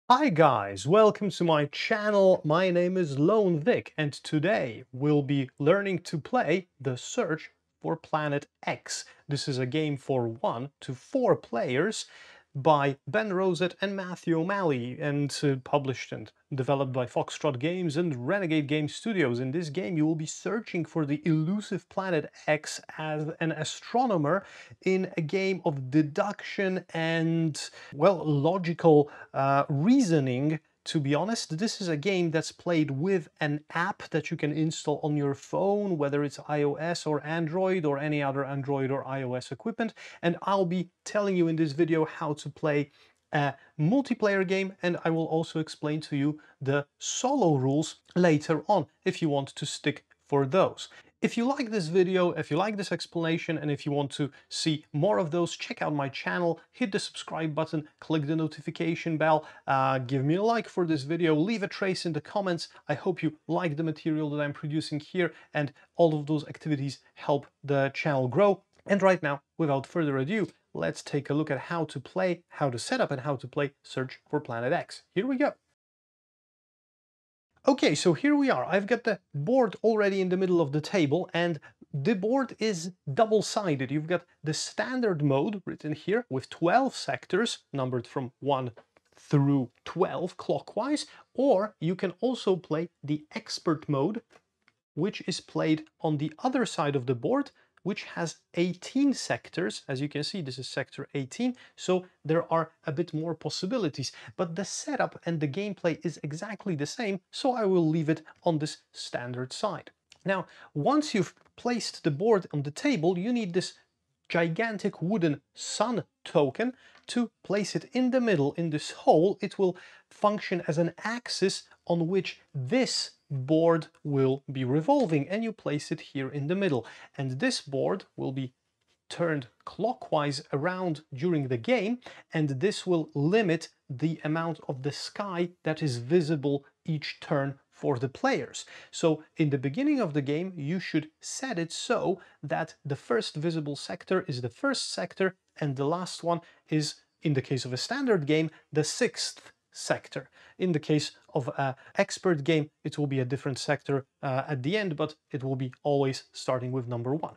Hi guys, welcome to my channel. My name is Lone Vic and today we'll be learning to play The Search for Planet X. This is a game for 1 to 4 players by Ben Rosett and Matthew O'Malley and published and developed by Foxtrot Games and Renegade Game Studios. In this game you will be searching for the elusive planet X as an astronomer in a game of deduction and, well, logical reasoning. To be honest, this is a game that's played with an app that you can install on your phone, whether it's iOS or Android or any other Android or iOS equipment. And I'll be telling you in this video how to play a multiplayer game, and I will also explain to you the solo rules later on if you want to stick for those. If you like this video, if you like this explanation, and if you want to see more of those, check out my channel, hit the subscribe button, click the notification bell, give me a like for this video, leave a trace in the comments. I hope you like the material that I'm producing here, and all of those activities help the channel grow. And right now, without further ado, let's take a look at how to play, how to set up and how to play Search for Planet X. Here we go. Okay, so here we are. I've got the board already in the middle of the table, and the board is double-sided. You've got the standard mode written here with 12 sectors numbered from 1 through 12 clockwise, or you can also play the expert mode, which is played on the other side of the board, which has 18 sectors. As you can see, this is sector 18, so there are a bit more possibilities, but the setup and the gameplay is exactly the same, so I will leave it on this standard side. Now, once you've placed the board on the table, you need this gigantic wooden sun token to place it in the middle in this hole. It will function as an axis on which this board will be revolving, and you place it here in the middle, and this board will be turned clockwise around during the game, and this will limit the amount of the sky that is visible each turn for the players. So in the beginning of the game you should set it so that the first visible sector is the first sector and the last one is, in the case of a standard game, the sixth sector. In the case of an expert game, it will be a different sector at the end, but it will be always starting with number 1.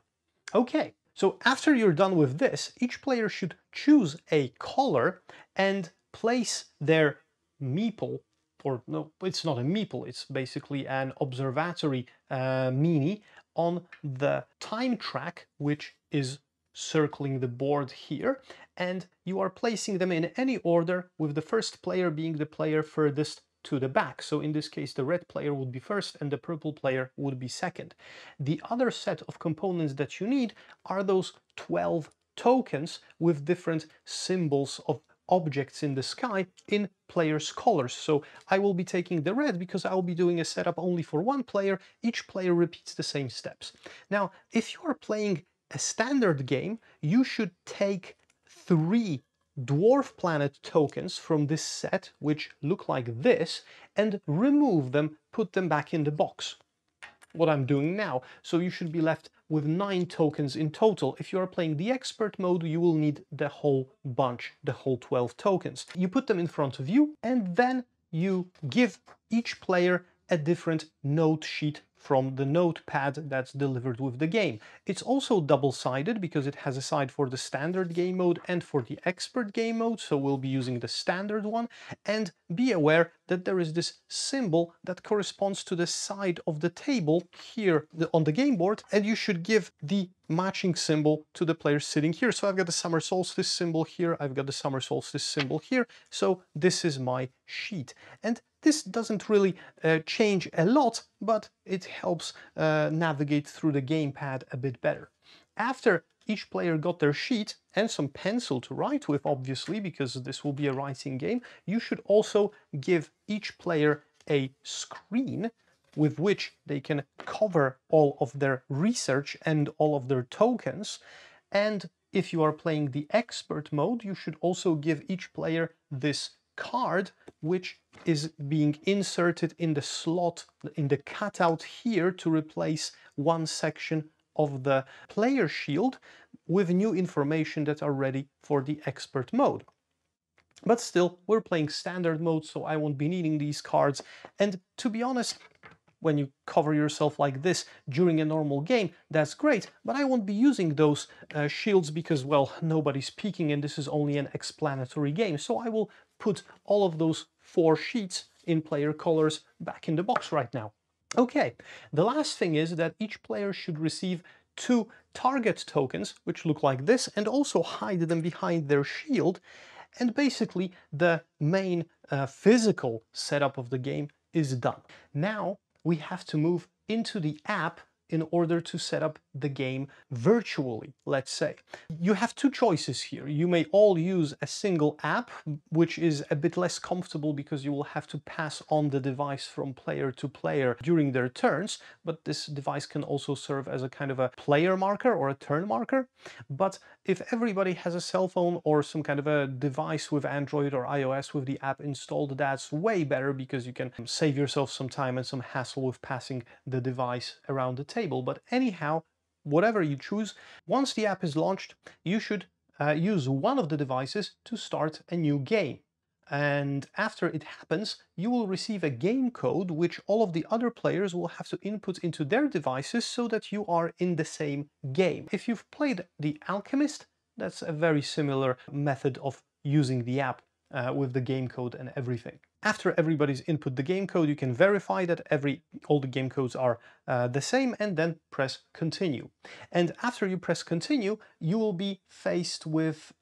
Okay, so after you're done with this, each player should choose a color and place their meeple, or no, it's not a meeple, it's basically an observatory mini on the time track, which is circling the board here, and you are placing them in any order, with the first player being the player furthest to the back. So in this case, the red player would be first and the purple player would be second. The other set of components that you need are those 12 tokens with different symbols of objects in the sky in players' colors. So I will be taking the red because I will be doing a setup only for one player. Each player repeats the same steps. Now, if you are playing a standard game, you should take 3 dwarf planet tokens from this set, which look like this, and remove them, put them back in the box. What I'm doing now. So you should be left with 9 tokens in total. If you are playing the expert mode, you will need the whole bunch, the whole 12 tokens. You put them in front of you, and then you give each player a different note sheet from the notepad that's delivered with the game. It's also double-sided because it has a side for the standard game mode and for the expert game mode, so we'll be using the standard one. And be aware that there is this symbol that corresponds to the side of the table here on the game board, and you should give the matching symbol to the player sitting here. So I've got the summer solstice symbol here, I've got the summer solstice symbol here, so this is my sheet. And this doesn't really change a lot, but it helps navigate through the gamepad a bit better. After each player got their sheet and some pencil to write with, obviously, because this will be a writing game, you should also give each player a screen with which they can cover all of their research and all of their tokens. And if you are playing the expert mode, you should also give each player this card, which is being inserted in the slot, in the cutout here, to replace one section of the player shield with new information that are ready for the expert mode. But still, we're playing standard mode, so I won't be needing these cards. And to be honest, when you cover yourself like this during a normal game, that's great, but I won't be using those shields because, well, nobody's peeking and this is only an explanatory game. So I will put all of those 4 sheets in player colors back in the box right now. Okay, the last thing is that each player should receive 2 target tokens, which look like this, and also hide them behind their shield. And basically, the main physical setup of the game is done. Now, we have to move into the app in order to set up the game virtually, let's say. You have 2 choices here. You may all use a single app, which is a bit less comfortable because you will have to pass on the device from player to player during their turns, but this device can also serve as a kind of a player marker or a turn marker. But if everybody has a cell phone or some kind of a device with Android or iOS with the app installed, that's way better because you can save yourself some time and some hassle with passing the device around the table. But anyhow, whatever you choose, once the app is launched, you should use one of the devices to start a new game. And after it happens, you will receive a game code which all of the other players will have to input into their devices so that you are in the same game. If you've played The Alchemist, that's a very similar method of using the app with the game code and everything. After everybody's input the game code, you can verify that all the game codes are the same and then press continue. And after you press continue, you will be faced with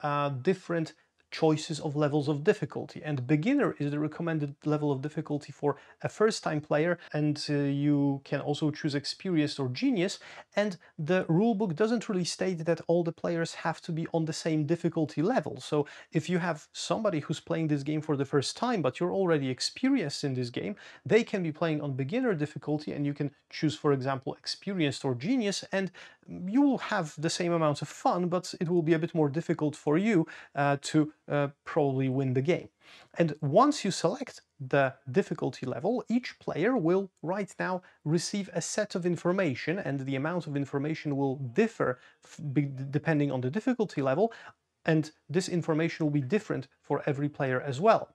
different choices of levels of difficulty, and beginner is the recommended level of difficulty for a first-time player, and you can also choose experienced or genius. And the rulebook doesn't really state that all the players have to be on the same difficulty level. So if you have somebody who's playing this game for the first time but you're already experienced in this game, they can be playing on beginner difficulty and you can choose, for example, experienced or genius, and you will have the same amount of fun, but it will be a bit more difficult for you to probably win the game. And once you select the difficulty level, each player will right now receive a set of information, and the amount of information will differ depending on the difficulty level, and this information will be different for every player as well.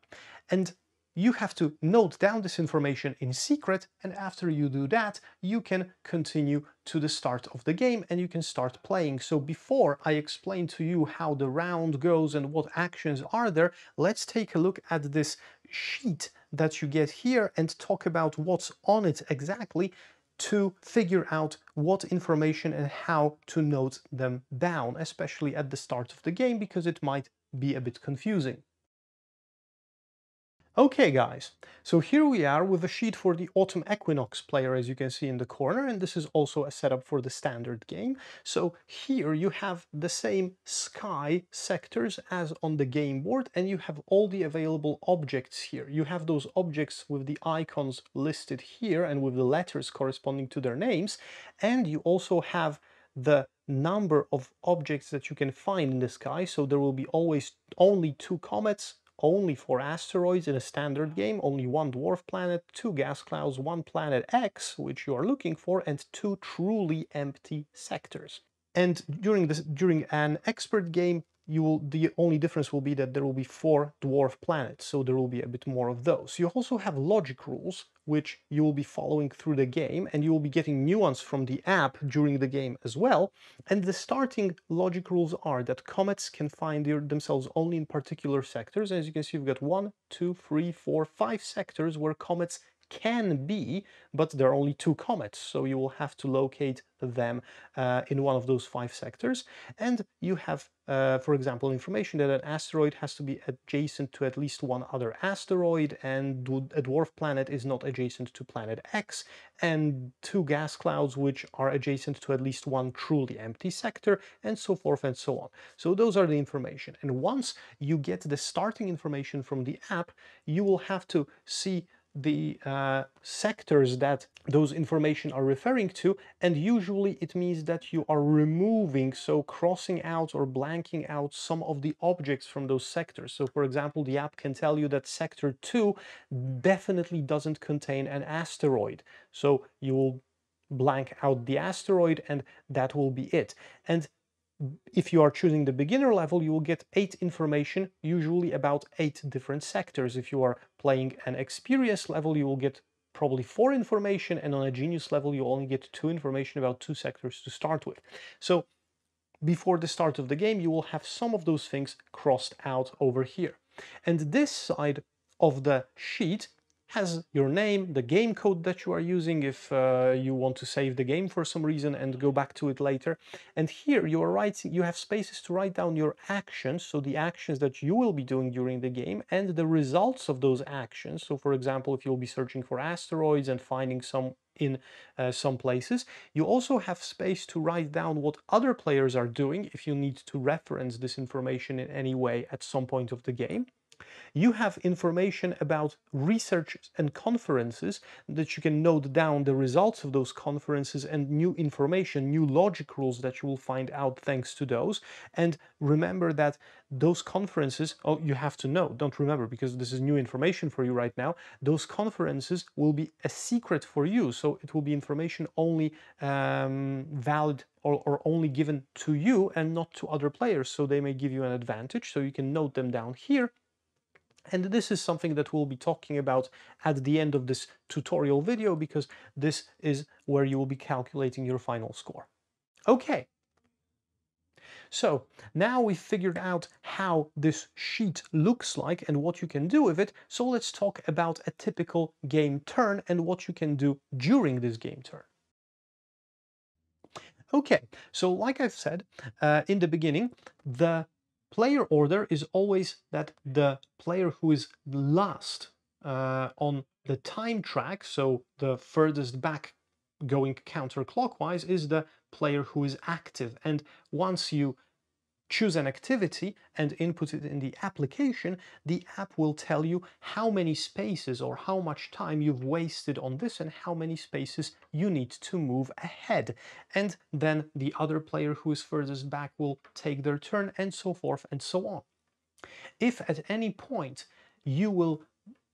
And you have to note down this information in secret, and after you do that, you can continue to the start of the game and you can start playing. So before I explain to you how the round goes and what actions are there, let's take a look at this sheet that you get here and talk about what's on it exactly to figure out what information and how to note them down, especially at the start of the game, because it might be a bit confusing. Okay guys, so here we are with a sheet for the Autumn Equinox player, as you can see in the corner, and this is also a setup for the standard game. So here you have the same sky sectors as on the game board, and you have all the available objects here. You have those objects with the icons listed here and with the letters corresponding to their names, and you also have the number of objects that you can find in the sky. So there will be always only 2 comets, only 4 asteroids in a standard game, only 1 dwarf planet, 2 gas clouds, 1 planet X, which you are looking for, and 2 truly empty sectors. And during an expert game, the only difference will be that there will be 4 dwarf planets, so there will be a bit more of those. You also have logic rules, which you will be following through the game, and you will be getting nuance from the app during the game as well. And the starting logic rules are that comets can find themselves only in particular sectors. As you can see, you've got 1, 2, 3, 4, 5 sectors where comets can be, but there are only 2 comets, so you will have to locate them in one of those 5 sectors. And you have, for example, information that an asteroid has to be adjacent to at least 1 other asteroid, and a dwarf planet is not adjacent to planet X, and 2 gas clouds which are adjacent to at least 1 truly empty sector, and so forth and so on. So those are the information. And once you get the starting information from the app, you will have to see the sectors that those information are referring to, and usually it means that you are removing, so crossing out or blanking out some of the objects from those sectors. So for example, the app can tell you that sector 2 definitely doesn't contain an asteroid, so you will blank out the asteroid and that will be it. And if you are choosing the beginner level, you will get 8 information, usually about 8 different sectors. If you are playing an experienced level, you will get probably 4 information, and on a genius level, you only get 2 information about 2 sectors to start with. So before the start of the game, you will have some of those things crossed out over here. And this side of the sheet has your name, the game code that you are using if you want to save the game for some reason and go back to it later. And here you are writing, you have spaces to write down your actions, so the actions that you will be doing during the game and the results of those actions. So for example, if you'll be searching for asteroids and finding some in some places, you also have space to write down what other players are doing if you need to reference this information in any way at some point of the game. You have information about research and conferences that you can note down the results of those conferences and new information, new logic rules that you will find out thanks to those. And remember that those conferences, oh, you have to know, don't remember because this is new information for you right now, those conferences will be a secret for you. So it will be information only valid or only given to you and not to other players. So they may give you an advantage. So you can note them down here. And this is something that we'll be talking about at the end of this tutorial video, because this is where you will be calculating your final score. Okay. So now we've figured out how this sheet looks like and what you can do with it. So let's talk about a typical game turn and what you can do during this game turn. Okay, so like I've said in the beginning, the player order is always that the player who is last on the time track, so the furthest back going counterclockwise, is the player who is active. And once you choose an activity and input it in the application, the app will tell you how many spaces or how much time you've wasted on this and how many spaces you need to move ahead. And then the other player who is furthest back will take their turn, and so forth and so on. If at any point you will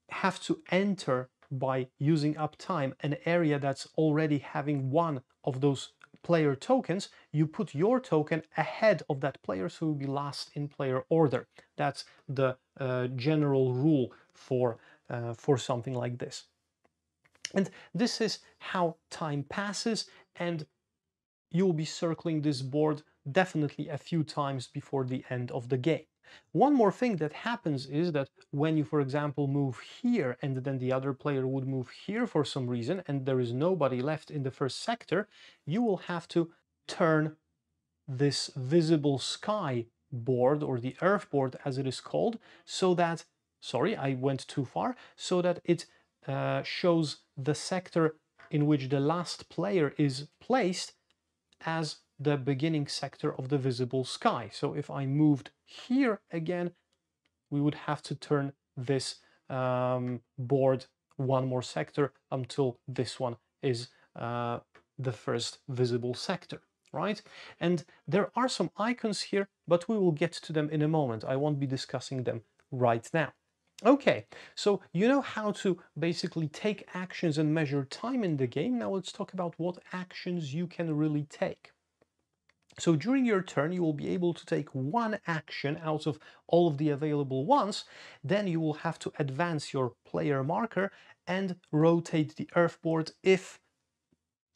have to enter by using up time an area that's already having one of those player tokens, you put your token ahead of that player, so you'll be last in player order. That's the general rule for something like this. And this is how time passes, and you'll be circling this board definitely a few times before the end of the game. One more thing that happens is that when you, for example, move here and then the other player would move here for some reason and there is nobody left in the first sector, you will have to turn this visible sky board, or the Earth board as it is called, so that, sorry, I went too far, so that it shows the sector in which the last player is placed as the beginning sector of the visible sky. So if I moved here again, we would have to turn this board one more sector until this one is the first visible sector, right? And there are some icons here, but we will get to them in a moment. I won't be discussing them right now. Okay, so you know how to basically take actions and measure time in the game. Now let's talk about what actions you can really take. So during your turn, you will be able to take one action out of all of the available ones. Then you will have to advance your player marker and rotate the Earth board if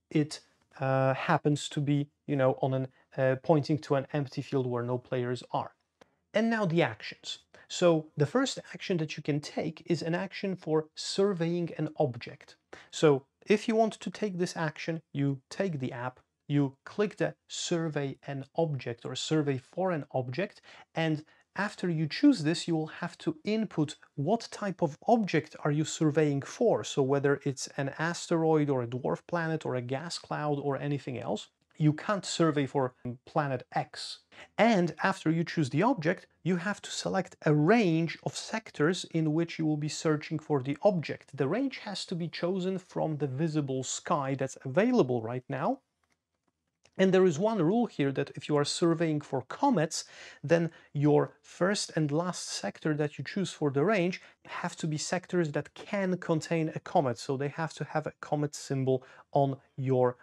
it happens to be, you know, on an pointing to an empty field where no players are. And now the actions. So the first action that you can take is an action for surveying an object. So if you want to take this action, you take the app, you click the survey an object or survey for an object, and after you choose this, you will have to input what type of object are you surveying for. So whether it's an asteroid or a dwarf planet or a gas cloud or anything else. You can't survey for planet X. And after you choose the object, you have to select a range of sectors in which you will be searching for the object. The range has to be chosen from the visible sky that's available right now. And there is one rule here that if you are surveying for comets, then your first and last sector that you choose for the range have to be sectors that can contain a comet. So they have to have a comet symbol on your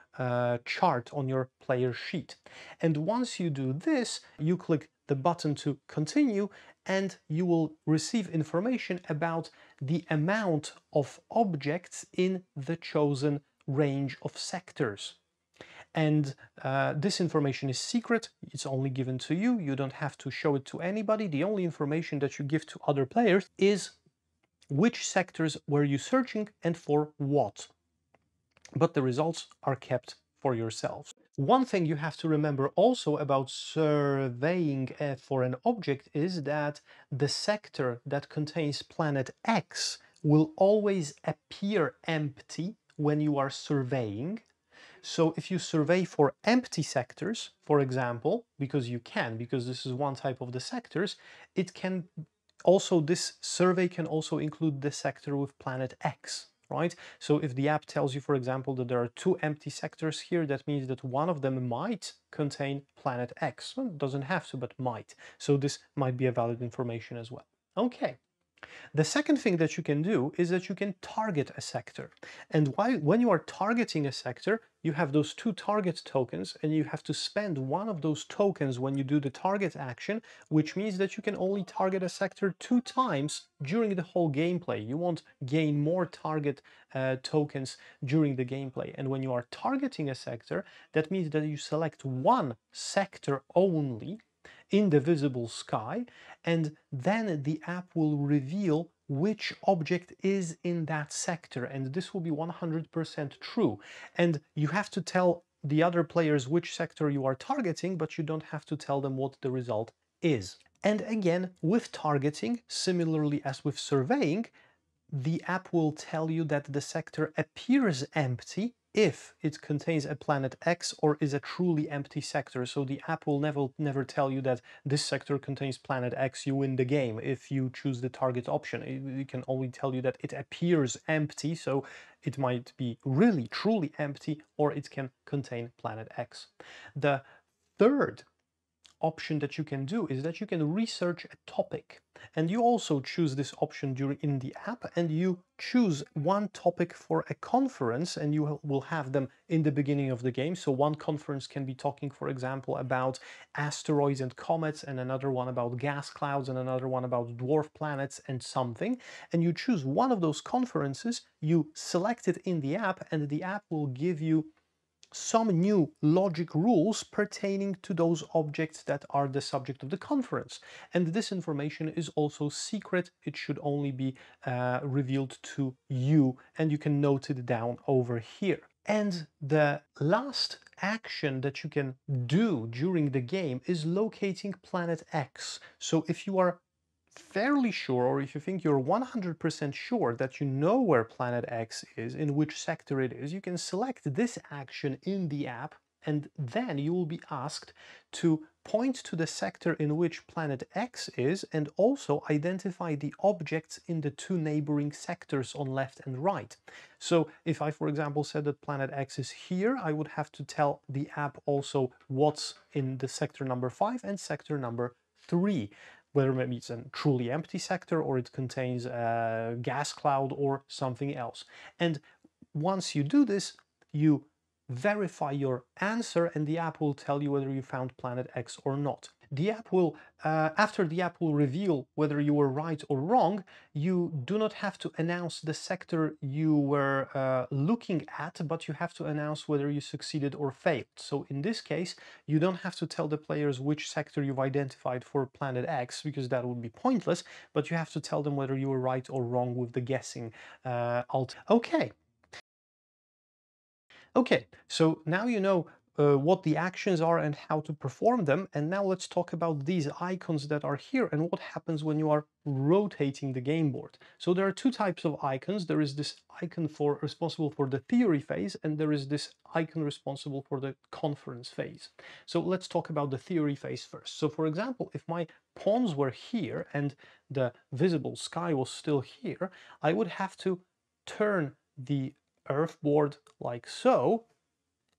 chart, on your player sheet. And once you do this, you click the button to continue, and you will receive information about the amount of objects in the chosen range of sectors. And this information is secret, it's only given to you, you don't have to show it to anybody. The only information that you give to other players is which sectors were you searching and for what. But the results are kept for yourselves. One thing you have to remember also about surveying for an object is that the sector that contains planet X will always appear empty when you are surveying. So if you survey for empty sectors, for example, because this is one type of the sectors, it can also, this survey can also include the sector with planet X, right? So if the app tells you, for example, that there are 2 empty sectors here, that means that one of them might contain planet X. Well, it doesn't have to, but might. So this might be a valid information as well. Okay. The second thing that you can do is that you can target a sector. And when you are targeting a sector, you have those 2 target tokens, and you have to spend one of those tokens when you do the target action, which means that you can only target a sector 2 times during the whole gameplay. You won't gain more target tokens during the gameplay. And when you are targeting a sector, that means that you select one sector only in the visible sky, and then the app will reveal which object is in that sector, and this will be 100% true. And you have to tell the other players which sector you are targeting, but you don't have to tell them what the result is. And again, with targeting, similarly as with surveying, the app will tell you that the sector appears empty if it contains a planet X or is a truly empty sector. So the app will never tell you that this sector contains planet X, you win the game if you choose the target option. It can only tell you that it appears empty, so it might be really truly empty, or it can contain planet X. The third option that you can do is that you can research a topic, and you also choose this option in the app, and you choose one topic for a conference, and you will have them in the beginning of the game. So one conference can be talking, for example, about asteroids and comets, and another one about gas clouds, and another one about dwarf planets and something. And you choose one of those conferences, you select it in the app, and the app will give you some new logic rules pertaining to those objects that are the subject of the conference. And this information is also secret. It should only be revealed to you, and you can note it down over here. And the last action that you can do during the game is locating planet X. So if you are fairly sure, or if you think you're 100% sure that you know where planet X is, in which sector it is, you can select this action in the app, and then you will be asked to point to the sector in which planet X is, and also identify the objects in the 2 neighboring sectors on left and right. So if I, for example, said that planet X is here, I would have to tell the app also what's in the sector number 5 and sector number 3. Whether maybe it's a truly empty sector, or it contains a gas cloud or something else. And once you do this, you verify your answer, and the app will tell you whether you found planet X or not. The app will, after the app will reveal whether you were right or wrong, you do not have to announce the sector you were looking at, but you have to announce whether you succeeded or failed. So in this case, you don't have to tell the players which sector you've identified for planet X, because that would be pointless, but you have to tell them whether you were right or wrong with the guessing. Okay, so now you know what the actions are and how to perform them, and now let's talk about these icons that are here and what happens when you are rotating the game board. So there are 2 types of icons. There is this icon responsible for the theory phase, and there is this icon responsible for the conference phase. So let's talk about the theory phase first. So for example, if my pawns were here and the visible sky was still here, I would have to turn the Earth board like so,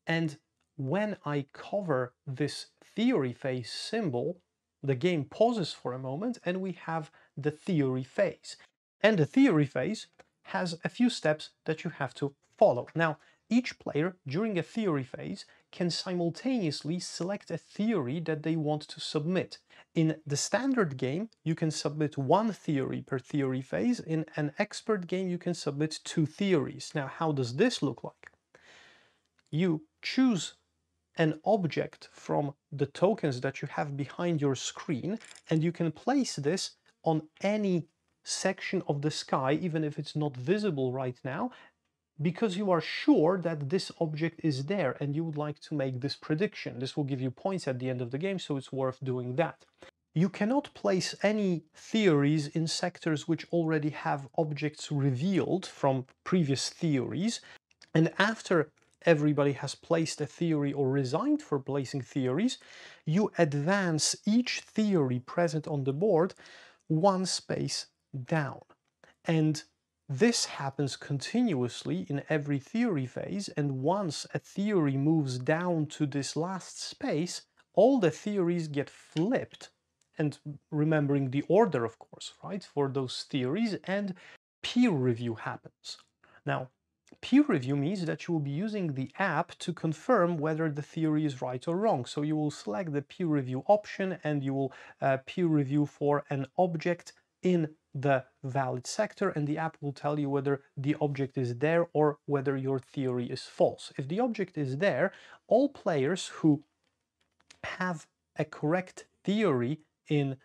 and when I cover this theory phase symbol, the game pauses for a moment and we have the theory phase. And the theory phase has a few steps that you have to follow. Now, each player during a theory phase can simultaneously select a theory that they want to submit. In the standard game, you can submit one theory per theory phase. In an expert game, you can submit two theories. Now, how does this look like? You choose an object from the tokens that you have behind your screen, and you can place this on any section of the sky, even if it's not visible right now, because you are sure that this object is there and you would like to make this prediction. This will give you points at the end of the game, so it's worth doing that. You cannot place any theories in sectors which already have objects revealed from previous theories. And after everybody has placed a theory or resigned for placing theories, you advance each theory present on the board one space down. And this happens continuously in every theory phase, and once a theory moves down to this last space, all the theories get flipped, and remembering the order, of course, right, for those theories, and peer review happens. Now, peer review means that you will be using the app to confirm whether the theory is right or wrong. So you will select the peer review option and you will peer review for an object in the valid sector, and the app will tell you whether the object is there or whether your theory is false. If the object is there, all players who have a correct theory in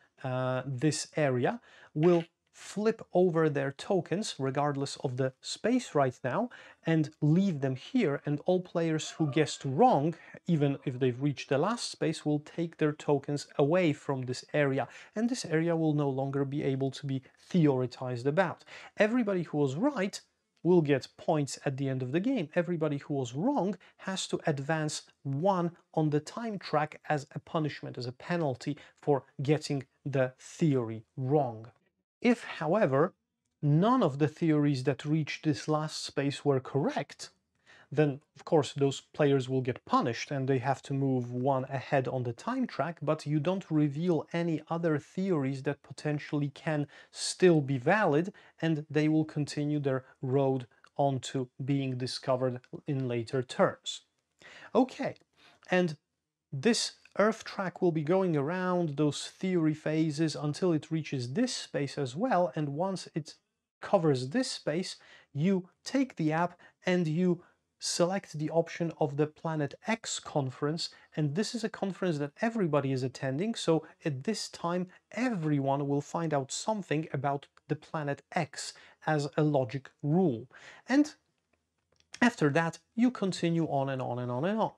this area will flip over their tokens regardless of the space right now and leave them here, and all players who guessed wrong, even if they've reached the last space, will take their tokens away from this area, and this area will no longer be able to be theoretized about. Everybody who was right will get points at the end of the game. Everybody who was wrong has to advance one on the time track as a punishment, as a penalty for getting the theory wrong. If, however, none of the theories that reached this last space were correct, then of course those players will get punished and they have to move one ahead on the time track, but you don't reveal any other theories that potentially can still be valid, and they will continue their road onto being discovered in later turns. Okay, and this Earth track will be going around those theory phases until it reaches this space as well, and once it covers this space, you take the app and you select the option of the Planet X conference, and this is a conference that everybody is attending, so at this time everyone will find out something about the Planet X as a logic rule. And after that, you continue on and on and on and on.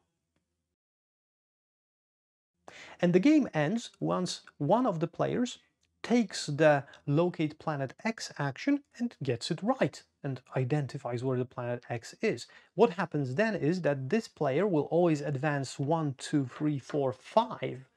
And the game ends once one of the players takes the locate planet X action and gets it right and identifies where the planet X is. What happens then is that this player will always advance 1, 2, 3, 4, 5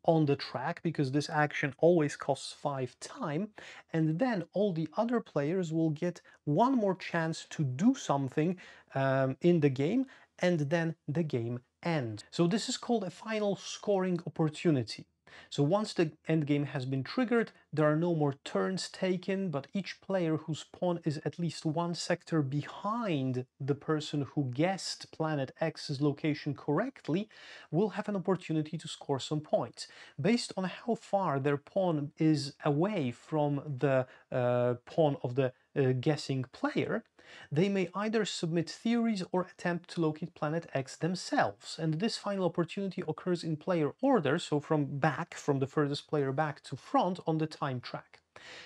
on the track, because this action always costs 5 time, and then all the other players will get one more chance to do something in the game, and then the game ends. So this is called a final scoring opportunity. So once the end game has been triggered, there are no more turns taken, but each player whose pawn is at least one sector behind the person who guessed Planet X's location correctly will have an opportunity to score some points. Based on how far their pawn is away from the pawn of the guessing player, they may either submit theories or attempt to locate Planet X themselves. And this final opportunity occurs in player order, so from the furthest player back to front on the time track.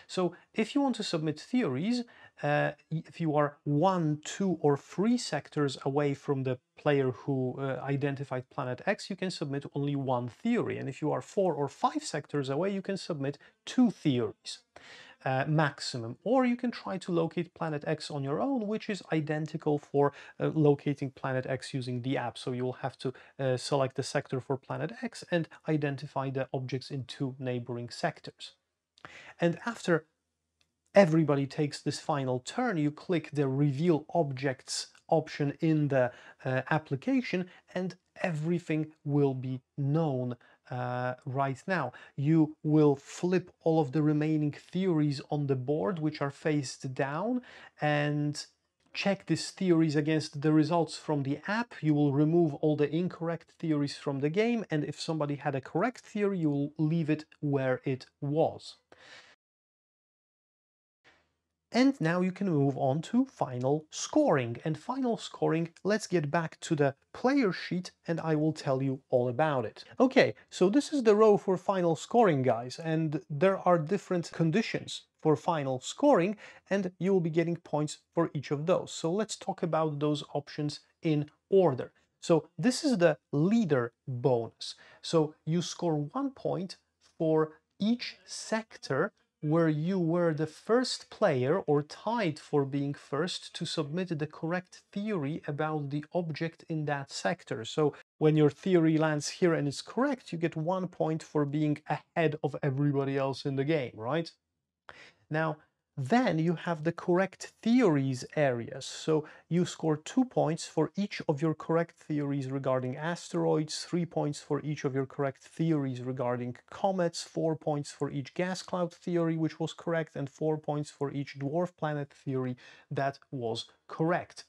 So if you want to submit theories, if you are 1, 2, or 3 sectors away from the player who identified Planet X, you can submit only one theory. And if you are 4 or 5 sectors away, you can submit 2 theories. Maximum, or you can try to locate Planet X on your own, which is identical for locating Planet X using the app. So you will have to select the sector for Planet X and identify the objects in 2 neighboring sectors. And after everybody takes this final turn, you click the reveal objects option in the application, and everything will be known right now. You will flip all of the remaining theories on the board, which are faced down, and check these theories against the results from the app. You will remove all the incorrect theories from the game, and if somebody had a correct theory, you will leave it where it was. And now you can move on to final scoring. And final scoring, let's get back to the player sheet and I will tell you all about it. Okay, so this is the row for final scoring, guys, and there are different conditions for final scoring, and you will be getting points for each of those. So let's talk about those options in order. So this is the leader bonus. So you score 1 point for each sector where you were the first player or tied for being first to submit the correct theory about the object in that sector. So when your theory lands here and it's correct, you get 1 point for being ahead of everybody else in the game, right? Now, then you have the correct theories areas. So you score 2 points for each of your correct theories regarding asteroids, 3 points for each of your correct theories regarding comets, 4 points for each gas cloud theory which was correct, and 4 points for each dwarf planet theory that was correct.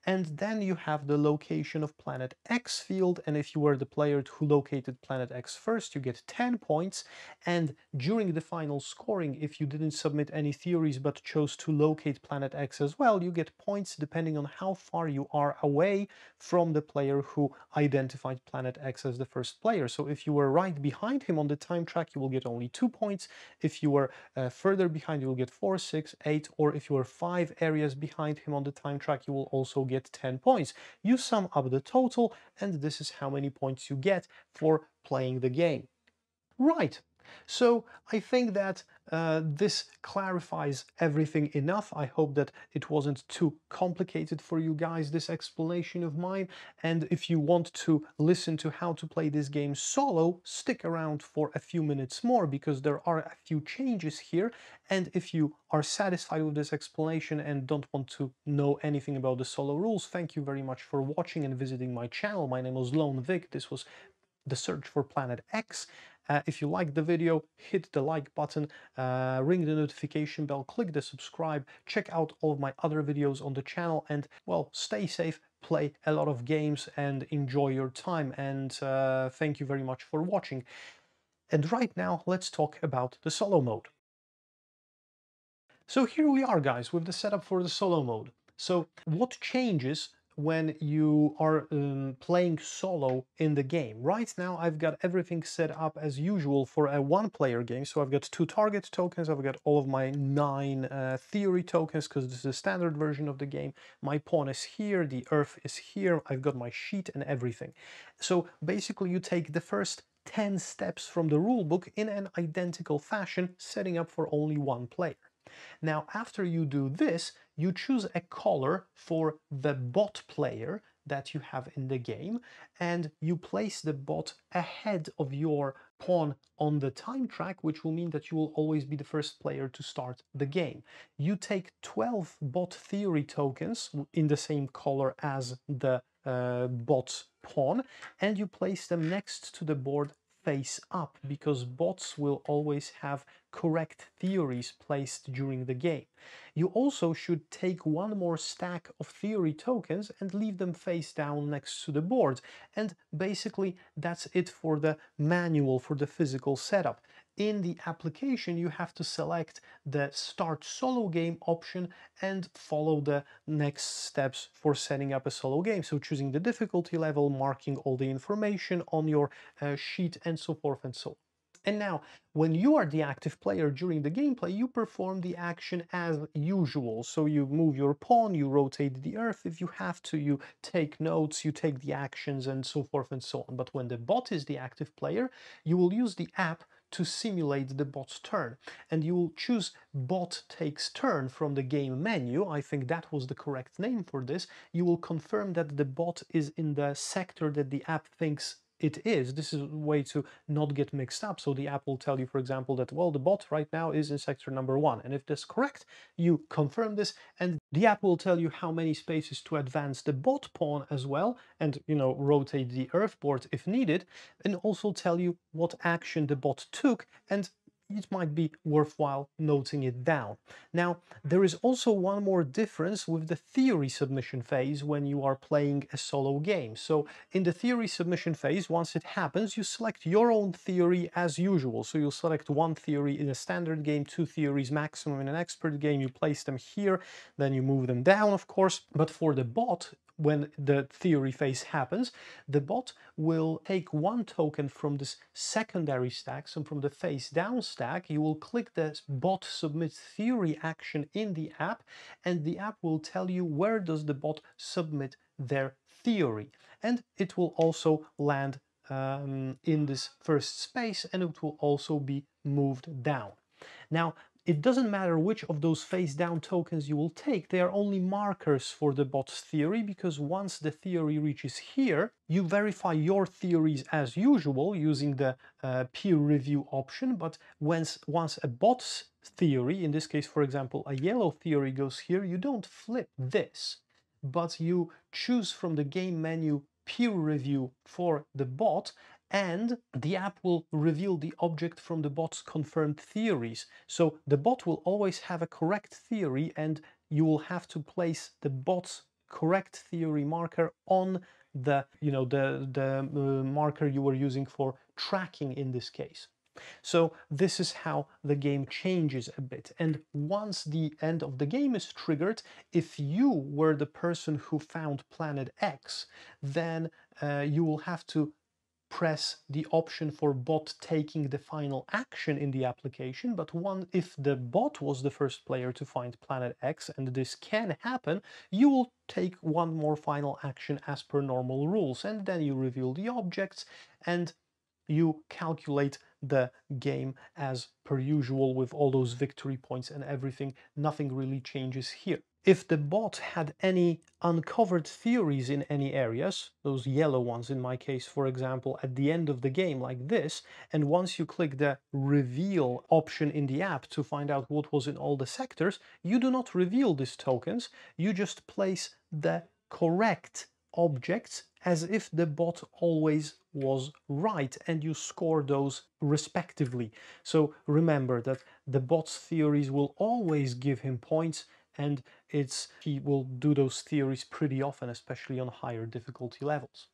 And then you have the location of planet X field, and if you were the player who located planet X first, you get 10 points. And during the final scoring, if you didn't submit any theories but chose to locate planet X as well, you get points depending on how far you are away from the player who identified planet X as the first player. So if you were right behind him on the time track, you will get only 2 points. If you were further behind, you will get 4, 6, 8, or if you were 5 areas behind him on the time track, you will also get 10 points. You sum up the total, and this is how many points you get for playing the game. Right. So I think that this clarifies everything enough. I hope that it wasn't too complicated for you guys, this explanation of mine. And if you want to listen to how to play this game solo, stick around for a few minutes more because there are a few changes here. And if you are satisfied with this explanation and don't want to know anything about the solo rules, thank you very much for watching and visiting my channel. My name was Lone Vic. This was the search for Planet X. If you liked the video, hit the like button, ring the notification bell, click the subscribe, check out all of my other videos on the channel, and, well, stay safe, play a lot of games, and enjoy your time. And thank you very much for watching. And right now, let's talk about the solo mode. So here we are, guys, with the setup for the solo mode. So what changes when you are playing solo in the game? Right now I've got everything set up as usual for a one-player game. So I've got 2 target tokens, I've got all of my 9 theory tokens because this is a standard version of the game. My pawn is here, the earth is here, I've got my sheet and everything. So basically you take the first 10 steps from the rulebook in an identical fashion, setting up for only one player. Now, after you do this, you choose a color for the bot player that you have in the game, and you place the bot ahead of your pawn on the time track, which will mean that you will always be the first player to start the game. You take 12 bot theory tokens in the same color as the bot's pawn, and you place them next to the board face up, because bots will always have correct theories placed during the game. You also should take one more stack of theory tokens and leave them face down next to the board. And basically that's it for the manual, for the physical setup. In the application, you have to select the Start Solo Game option and follow the next steps for setting up a solo game. So choosing the difficulty level, marking all the information on your sheet, and so forth and so on. And now, when you are the active player during the gameplay, you perform the action as usual. So you move your pawn, you rotate the earth if you have to, you take notes, you take the actions, and so forth and so on. But when the bot is the active player, you will use the app to simulate the bot's turn. And you will choose bot takes turn from the game menu. I think that was the correct name for this. You will confirm that the bot is in the sector that the app thinks it is. This is a way to not get mixed up. So the app will tell you, for example, that, well, the bot right now is in sector number 1. And if that's correct, you confirm this, and the app will tell you how many spaces to advance the bot pawn as well, and, you know, rotate the earth board if needed, and also tell you what action the bot took, and it might be worthwhile noting it down. Now, there is also one more difference with the theory submission phase when you are playing a solo game. So in the theory submission phase, once it happens, you select your own theory as usual. So you'll select one theory in a standard game, 2 theories maximum in an expert game, you place them here, then you move them down, of course. But for the bot, when the theory phase happens, the bot will take 1 token from this secondary stack, so from the face down stack. You will click the bot submit theory action in the app, and the app will tell you where does the bot submit their theory. And it will also land in this first space, and it will also be moved down. Now, it doesn't matter which of those face down tokens you will take, they are only markers for the bot's theory, because once the theory reaches here, you verify your theories as usual using the peer review option, but once a bot's theory, in this case, for example, a yellow theory goes here, you don't flip this, but you choose from the game menu peer review for the bot, and the app will reveal the object from the bot's confirmed theories. So the bot will always have a correct theory, and you will have to place the bot's correct theory marker on the, you know, the marker you were using for tracking in this case. So this is how the game changes a bit. And once the end of the game is triggered, if you were the person who found planet X, then you will have to press the option for bot taking the final action in the application. But if the bot was the first player to find planet X, and this can happen, you will take one more final action as per normal rules, and then you reveal the objects and you calculate the game as per usual with all those victory points and everything. Nothing really changes here. If the bot had any uncovered theories in any areas, those yellow ones in my case, for example, at the end of the game like this, and once you click the reveal option in the app to find out what was in all the sectors, you do not reveal these tokens, you just place the correct objects as if the bot always was right, and you score those respectively. So remember that the bot's theories will always give him points, and he will do those theories pretty often, especially on higher difficulty levels.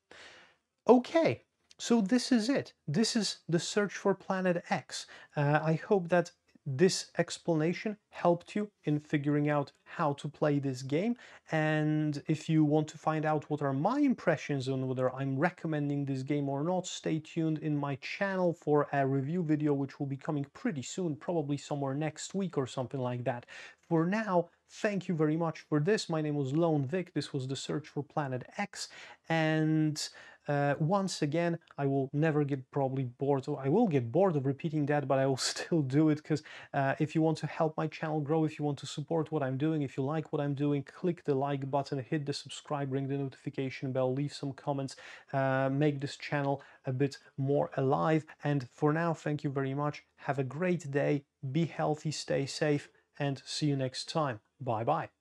Okay, so this is it. This is the search for Planet X. I hope that this explanation helped you in figuring out how to play this game. And if you want to find out what are my impressions on whether I'm recommending this game or not, stay tuned in my channel for a review video, which will be coming pretty soon, probably somewhere next week or something like that. For now, thank you very much for this. My name was Lone Vic. This was the search for Planet X. And once again, I will never get probably bored, or I will get bored of repeating that, but I will still do it, because if you want to help my channel grow, if you want to support what I'm doing, if you like what I'm doing, click the like button, hit the subscribe, ring the notification bell, leave some comments, make this channel a bit more alive. And for now, thank you very much. Have a great day, be healthy, stay safe, and see you next time. Bye bye.